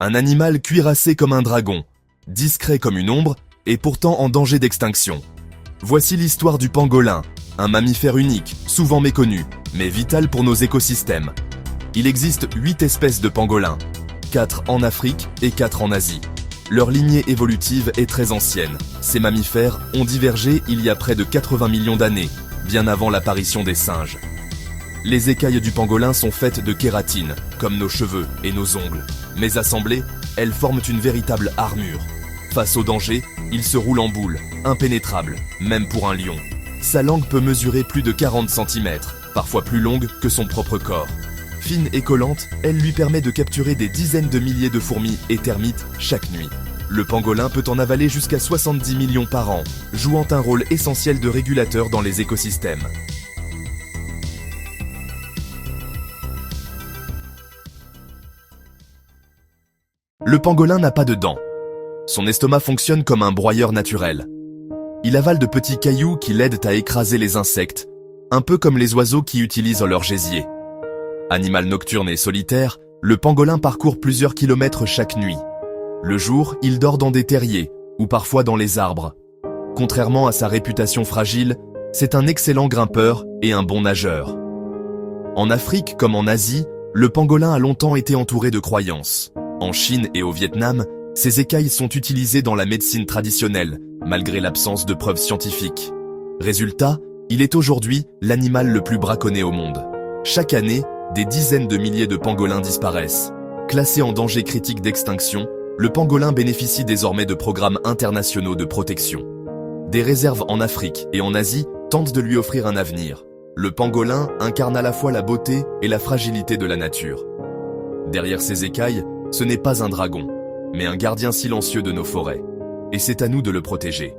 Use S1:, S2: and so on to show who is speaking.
S1: Un animal cuirassé comme un dragon, discret comme une ombre et pourtant en danger d'extinction. Voici l'histoire du pangolin, un mammifère unique, souvent méconnu, mais vital pour nos écosystèmes. Il existe 8 espèces de pangolins, 4 en Afrique et 4 en Asie. Leur lignée évolutive est très ancienne. Ces mammifères ont divergé il y a près de 80 millions d'années, bien avant l'apparition des singes. Les écailles du pangolin sont faites de kératine, comme nos cheveux et nos ongles. Mais assemblées, elles forment une véritable armure. Face au danger, il se roule en boule, impénétrable, même pour un lion. Sa langue peut mesurer plus de 40 cm, parfois plus longue que son propre corps. Fine et collante, elle lui permet de capturer des dizaines de milliers de fourmis et termites chaque nuit. Le pangolin peut en avaler jusqu'à 70 millions par an, jouant un rôle essentiel de régulateur dans les écosystèmes. Le pangolin n'a pas de dents. Son estomac fonctionne comme un broyeur naturel. Il avale de petits cailloux qui l'aident à écraser les insectes, un peu comme les oiseaux qui utilisent leur gésier. Animal nocturne et solitaire, le pangolin parcourt plusieurs kilomètres chaque nuit. Le jour, il dort dans des terriers, ou parfois dans les arbres. Contrairement à sa réputation fragile, c'est un excellent grimpeur et un bon nageur. En Afrique comme en Asie, le pangolin a longtemps été entouré de croyances. En Chine et au Vietnam, ces écailles sont utilisées dans la médecine traditionnelle, malgré l'absence de preuves scientifiques. Résultat, il est aujourd'hui l'animal le plus braconné au monde. Chaque année, des dizaines de milliers de pangolins disparaissent. Classé en danger critique d'extinction, le pangolin bénéficie désormais de programmes internationaux de protection. Des réserves en Afrique et en Asie tentent de lui offrir un avenir. Le pangolin incarne à la fois la beauté et la fragilité de la nature. Derrière ses écailles, ce n'est pas un dragon, mais un gardien silencieux de nos forêts. Et c'est à nous de le protéger.